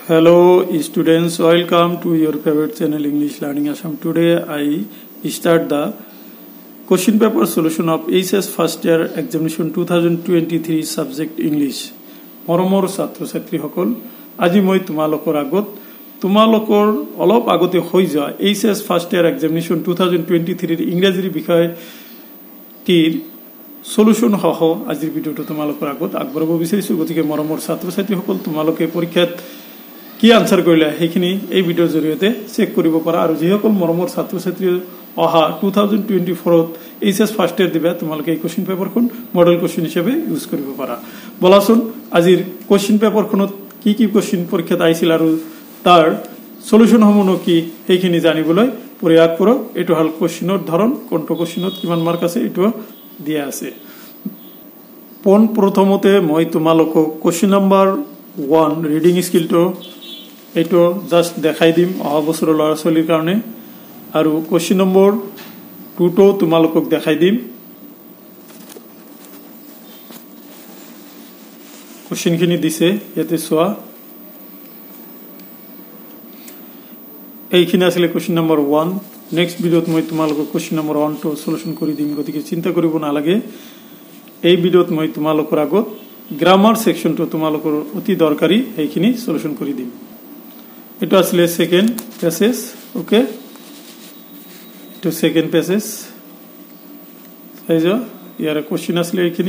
Hello students, welcome to your favorite channel English Learning Assam. Today I start the question paper solution of HS first year examination 2023 subject English. মৰমৰ ছাত্ৰ ছাত্ৰী সকল আজি মই তোমালোকৰ আগত তোমালোকৰ অলপ আগতে হৈ যোৱা HS first year examination 2023 ৰ ইংৰাজী বিষয়টিৰ solution সহ আজিৰ ভিডিওটো তোমালোকৰ আগত আগবঢ়াব বিচাৰিছো গতিকে মৰমৰ ছাত্ৰ ছাত্ৰী সকল তোমালোকে পৰীক্ষাত কি আনসাৰ কৰিলা হেখিনি এই ভিডিওৰ জৰিয়তে চেক কৰিব পাৰা আৰু যিসকল মৰমৰ ছাত্ৰ ছাত্ৰী অহা 2024 ত এইচএস ফাৰ্ষ্ট ইয়াৰ দিবা তোমালোকে এই কোশ্চেন পেপাৰখন মডেল কোশ্চেন হিচাপে ইউজ কৰিব পাৰা বলাচোন আজিৰ কোশ্চেন পেপাৰখনত কি কি কোশ্চেন পৰীক্ষাত আহিছিল আৰু তাৰ সলিউশন সমূহ কি হেখিনি জানিবলৈ প্ৰয়াস কৰক এটো হল কোশ্চেনৰ ধৰণ কোনটো কোশ্চেনত কিমান মাৰ্ক আছে এটো দিয়া আছে পন প্ৰথমতে মই তোমালোকক কোশ্চেন নম্বৰ 1 ৰিডিং স্কিলটো এটো জাস্ট দেখাই দিম অহা বছৰ লৰা ছোৱালীৰ কাৰণে আৰু কোশ্চেন নম্বৰ 2 টো তোমালোকক দেখাই দিম কোশ্চেন খিনি দিছে ইয়াতে সোয়া এইখিনি আছিল কোশ্চেন নম্বৰ 1 নেক্সট ভিডিওত মই তোমালোকক কোশ্চেন নম্বৰ 1 টো সলিউশন কৰি দিম গতিকে চিন্তা কৰিব নালাগে এই ভিডিওত মই তোমালোকৰ আগত গ্ৰামাৰ সেকশনটো তোমালোকৰ অতি দৰকাৰী এইখিনি সলিউশন কৰি দিম It was the second passage, okay? It was second passage. Here a question is like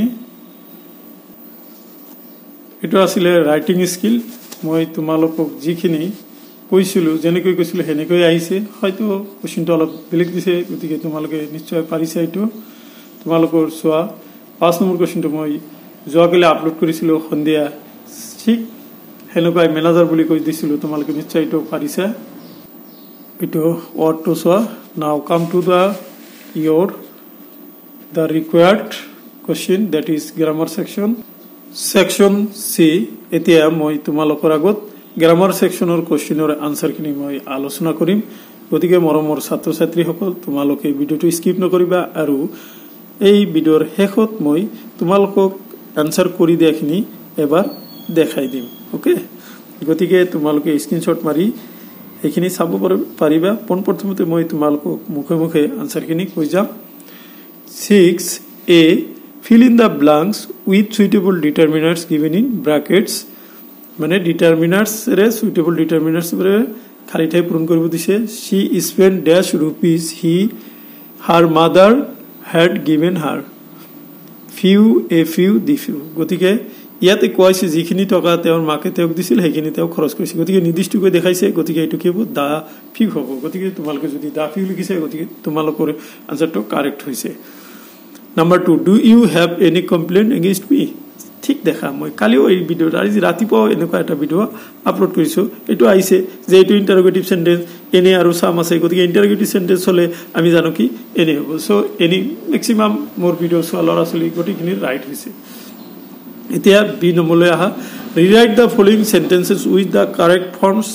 It was the writing skill. Moi tumaloko jikini koisilu jenekoi koisilu henekoi aise hoyto question to olop beleg dise gotike tumaloke nischay parise eto tumalokor soa 5 number question to moi joagale upload korisilo hondia ঠিক হেনকাই manager বলি কই দিছিল তোমালকে নিশ্চয় এটো পারিছে এটো word two সোয়া নাও come to the required question that is grammar section C এতিয়া মই তোমালোকৰ আগত গ্ৰামাৰ সেকশনৰ কোশ্চেনৰ আনসাৰ খিনি মই আলোচনা কৰিম গতিকে মৰমৰ ছাত্ৰ ছাত্ৰী সকল তোমালোকে ভিডিওটো স্কিপ নকৰিবা আৰু এই ভিডিওৰ শেষত মই তোমালোকক আনসাৰ কৰি দিয়াখিনি এবাৰ দেখাই দিম ওকে গতিকে তোমালোকে স্ক্ৰিনশট মাৰি এখিনি চাব পাৰিবা পন প্ৰথমতে মই তোমালোকক মুখে মুখে আনসারখিনি কৈ যাম 6a fill in the blanks with suitable determinants given in brackets মানে determinants ৰে suitable determinants ৰে খালি ঠাই পূৰণ কৰিব দিছে she spent dash rupees her mother had given her a few the few গতিকে ইয়াতে কোয়াইছে যিখিনি টকা তেওঁৰ মাকে তেওঁক দিছিল হেখিনি তেওঁ খৰচ কৰিছে গতিকে নিৰ্দিষ্টকৈ দেখাইছে গতিকে এটো কি হ'ব দা ফিউ হ'ব গতিকে তোমালোকে যদি দা ফিউ লিখিছে গতিকে তোমালোকৰ আনসারটো কারেক্ট হৈছে number 2 do you have any complain against me ঠিক দেখা মই কালিও এই ভিডিওটা আজি ৰাতিপুৱা এনেকুৱা এটা ভিডিও আপলোড কৰিছো এটো আইছে যে এটো ইন্টাৰোগেটিভ সেন্টেন্স এনি আৰু সাম আছে গতিকে ইন্টারোগেটিভ সেন্টেন্স হলে আমি জানো কি এনি হ'ব so any maximum more video সোৱা লৰা ছোৱালী গতিখিনি ৰাইট হৈছে এতিয়া বি নম্বৰলৈ আহা rewrite the following sentences with the correct forms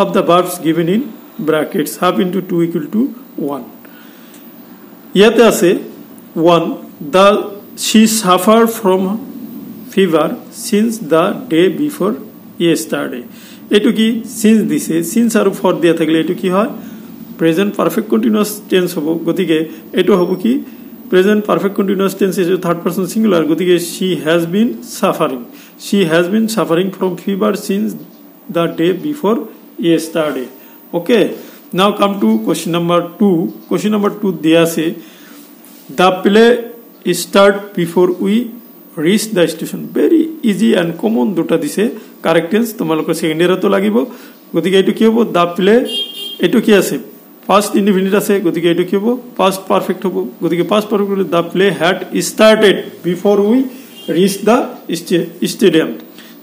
of the verbs given in brackets half into 2 equal to 1 ইয়াতে আছে 1 she suffered from fever since the day before yesterday এটো কি since দিছে since আৰু for দিয়া থাকিলে এটো কি হয় present perfect continuous tense হ'ব গতিকে এটো হ'ব কি present perfect continuous tense is a third person singular gotike she has been suffering from fever since the day before yesterday okay now come to question number 2 diya ase the play start before we reach the station very easy and common duta dise correct tense tomalokor second year to lagibo gotike etu ki hobo the play etu ki ase past indefinite আছে গতিকে এটো কি হ'ব past perfect হ'ব গতিকে past perfect হলে the play had started before we reached the stadium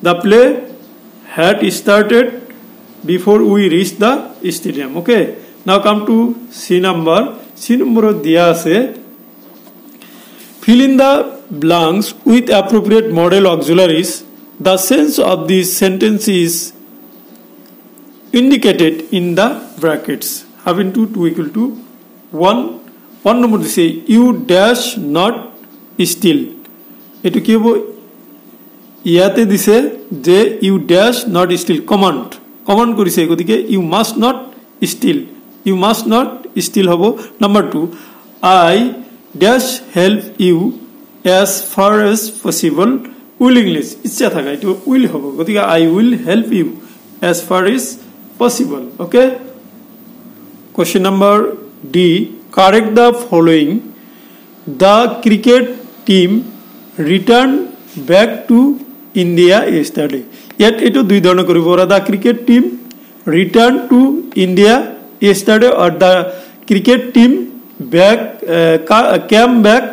the play had started before we reached the stadium okay now come to c number দিয়া আছে fill in the blanks with appropriate model auxiliaries the sense of this sentence is indicated in the brackets half into 2 equal to 1 number দিছে you dash not steal এটো কি হ'ব ইয়াতে দিছে যে you dash not steal command command কৰিছে গতিকে you must not steal হ'ব number 2 I dash help you as far as possible willingness ইচ্ছা থাকা এটো উইল হ'ব গতিকে I will help you as far as possible okay question number D correct the following the cricket team returned back to India yesterday yet eto dui dhoroner koribo ora the cricket team returned to India yesterday or the cricket team came back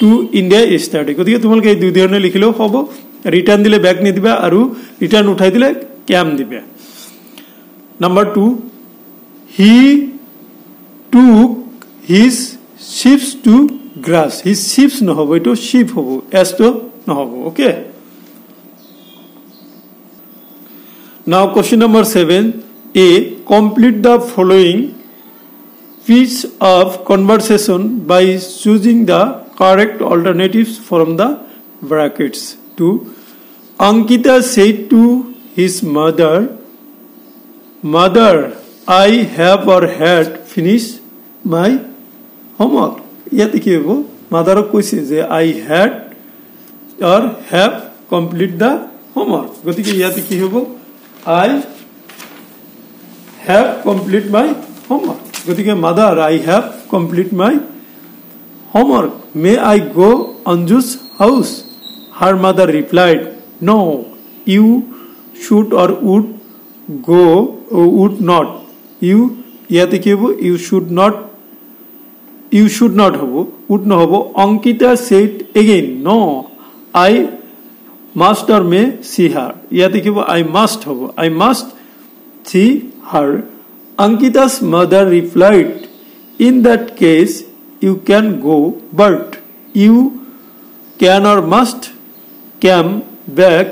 to India yesterday গতিকে তোমালোকে এই দুই ধৰণে লিখিলেও হ'ব return দিলে back নি দিবা আৰু ৰিটাৰ্ন উঠাই দিলে ক্যাম দিবা number 2 he took his ships to grass his ships নহব এটো ship হ'ব s তো নহব okay now question number 7 a complete the following piece of conversation by choosing the correct alternatives from the brackets. 2 Ankita said to his mother I have or had finished my homework ইয়াতে কি হ'ব mother কৈছে যে I had or have complete the homework গতিকে ইয়াতে কি হ'ব I have complete my homework গতিকে mother I have complete my homework may I go Anju's house her mother replied no you should or would go would not you ইয়াতে কি হ'ব you should not হ'ব would no হ'ব Ankita said again no I must or may see her ইয়াতে কি হ'ব I must হ'ব I must see her Ankita's mother replied in that case you can go but you can or must come back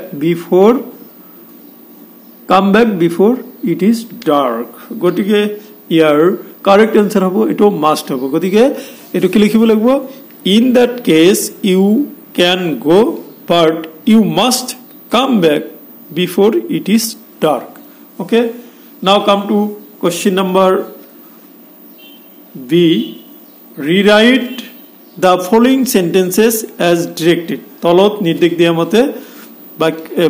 before it is dark গটিকে ইয়াৰ correct answer হ'ব এটো must হ'ব গটিকে এটো কি লিখিব লাগিব in that case you can go but you must come back before it is dark okay now come to question number B rewrite the following sentences as directed তলত নিৰ্দেশ দিয়া মতে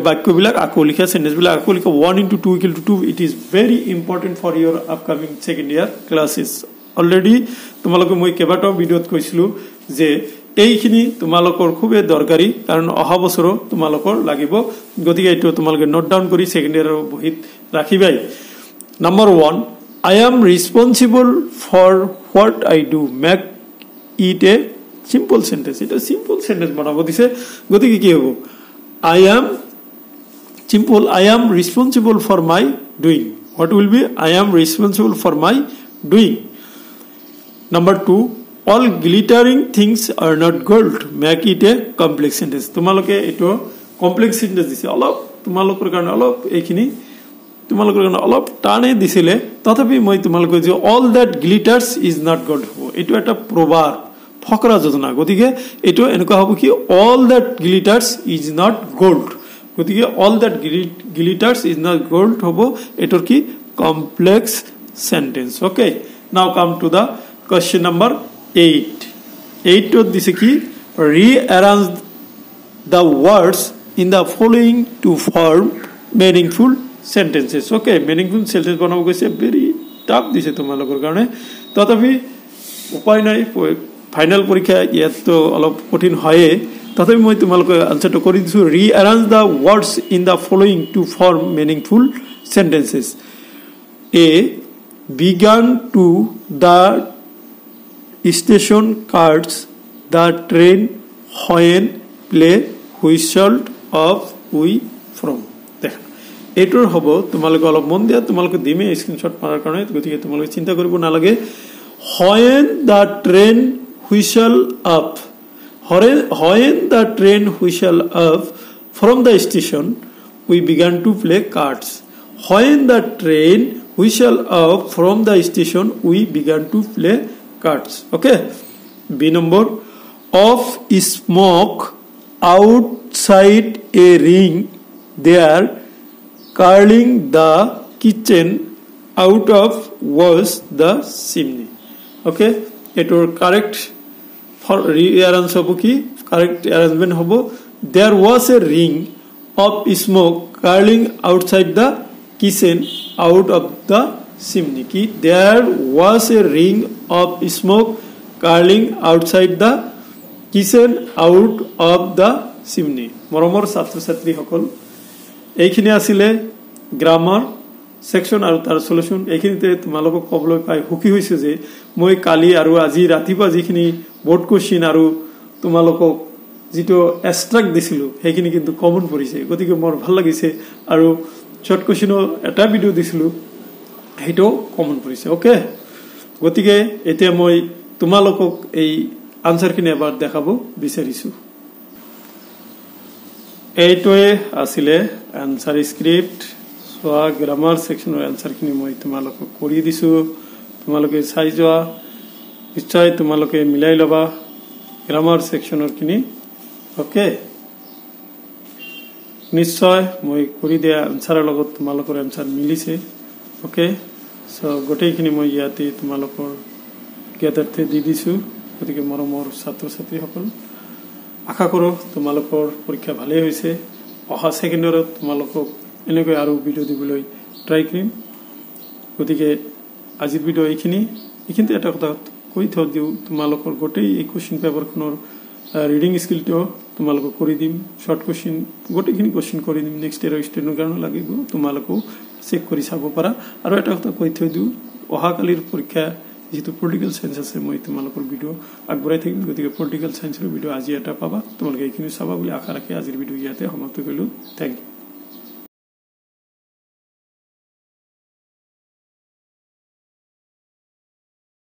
বাক্যবিলাক আকো লিখা সেন্টেন্সবিলাক আকো লিখা 1 into 2 equal to 2 it is very important for your upcoming second year classes already তোমালোকে মই কেবাটাও ভিডিওত কৈছিলো যে এইখিনি তোমালোকৰ খুবে দৰকাৰী কাৰণ অহা বছৰ তোমালোকৰ লাগিব গতিকে এটো তোমালোকে নোট ডাউন কৰি second ইয়াৰৰ বহিত ৰাখিবাই number 1 I am responsible for what I do make it a simple sentence এটা simple sentence বানাবো দিছে গতিকে কি হ'ব I am responsible for my doing what will be I am responsible for my doing number 2 all glittering things are not gold make it a complex sentence তোমালোকে এটো complex sentence দিছে অলপ তোমালোকৰ কাৰণে অলপ এইখিনি তোমালোকৰ কাৰণে অলপ টানে দিছিলে তথাপি মই তোমালোকক যে all that glitters is not gold হ'ব এটো এটা proverb ফকৰা যোজনা গতিকে এটো এনেকুৱা হ'ব কি all that glitters is not gold গতিকে all that glitters is not gold হ'ব এটোৰ কি complex sentence okay now come to the question number 8 to দিছে কি rearrange the words in the following to form meaningful sentences okay meaningful sentence বানাব গৈছে very tough দিছে তোমালোকৰ কাৰণে তথাপি উপায় নাই ফাইনাল পৰীক্ষা ইয়াত তো অলপ কঠিন হয় তথাপি মই তোমালোকক আনসাৰটো কৰি দিছো rearrange the words in the following to form meaningful sentences a began to the station cards the train when play whistled of we from দেখুন এটোৰ হ'ব তোমালোক অলপ মন দিয়া তোমালোক দিমে স্ক্ৰিনশট মাৰাৰ কাৰণে গতিকে তোমালোক চিন্তা কৰিব নালাগে when the train whistle up when the train whistle up from the station we began to play cards when the train whistle up from the station we began to play cards okay b number of smoke outside a ring there curling the kitchen out of was the chimney. Okay, etor correct for rearrange hobo ki correct arrangement hobo there was a ring of smoke curling outside the kitchen out of the chimney. Ki there was a ring of smoke curling outside the kitchen out of the chimney. মৰমৰ ছাত্ৰ ছাত্ৰীসকল এইখিনি আছিল grammar section আৰু তাৰ solution. এইখিনিতে তোমালোকক কবলৈ পাই সুখী হৈছে যে মই কালি আৰু আজি ৰাতিপুৱা যিখিনি বোৰ্ড কোশ্চিন আৰু তোমালোকক যেটো এক্সট্ৰাক্ট দিছিলো সেইখিনি কিন্তু কমন পৰিছে, গতিকে মোৰ ভাল লাগিছে। আৰু শৰ্ট কোশ্চিনো এটা ভিডিও দিছিলো হেটো কমন পৰিছে। ওকে, গতিকে এতিয়া মই তোমালোকক এই আনসাৰখিনি এবাৰ দেখাব বিচাৰিছো। এইটোৱে আছিলে আনসাৰ স্ক্ৰিপ্ট। সোয়া গ্ৰামাৰ সেকশনৰ আনসাৰখিনি মই তোমালোকক কৰি দিছো, তোমালোকে চাই যোৱা, নিশ্চয় তোমালোকে মিলাই লবা গ্ৰামাৰ সেকশনৰ খিনি। ওকে, নিশ্চয় মই কৰি দিয়া আনসাৰৰ লগত তোমালোকৰ আনসাৰ মিলিছে। ওকে, সো গোটেইখিনি মই ইয়াতে তোমালোকৰ জ্ঞাতাৰ্থে দি দিছো। গতিকে মৰমৰ ছাত্ৰ ছাত্ৰীসকল আশা কৰো তোমালোকৰ পৰীক্ষা ভালেই হৈছে। অহা সেকেন্ডৰত তোমালোকক এনেকৈ আৰু ভিডিও দিবলৈ ট্ৰাই কৰিম। গতিকে আজিৰ ভিডিও এইখিনিতে এটা কথা কৈ থৈ দিওঁ, তোমালোকৰ গোটেই এই কোশ্চিন পেপাৰখনৰ ৰিডিং স্কিলটো তোমালোকক কৰি দিম। শৰ্ট কোশ্চিন গোটেইখিনি কোশ্চিন কৰি দিম। নেক্সট ইয়াৰ ষ্টুডেণ্টৰ কাৰণে লাগিব তোমালোকো চেক কৰি চাব পাৰা। আৰু এটা কথা কৈ থৈ দিওঁ, অহাকালিৰ পৰীক্ষা যেহেতু পলিটিক্যাল সায়েন্স আছে মই তোমালোকৰ ভিডিও আগবঢ়াই থাকিম। গতিকে পলিটিক্যাল সায়েন্সৰ ভিডিও আজি এটা পাবা, তোমালোকে এইখিনি চাবা বুলি আশা ৰাখি আজিৰ ভিডিও ইয়াতে সমাপ্ত কৰিলো। Thank U.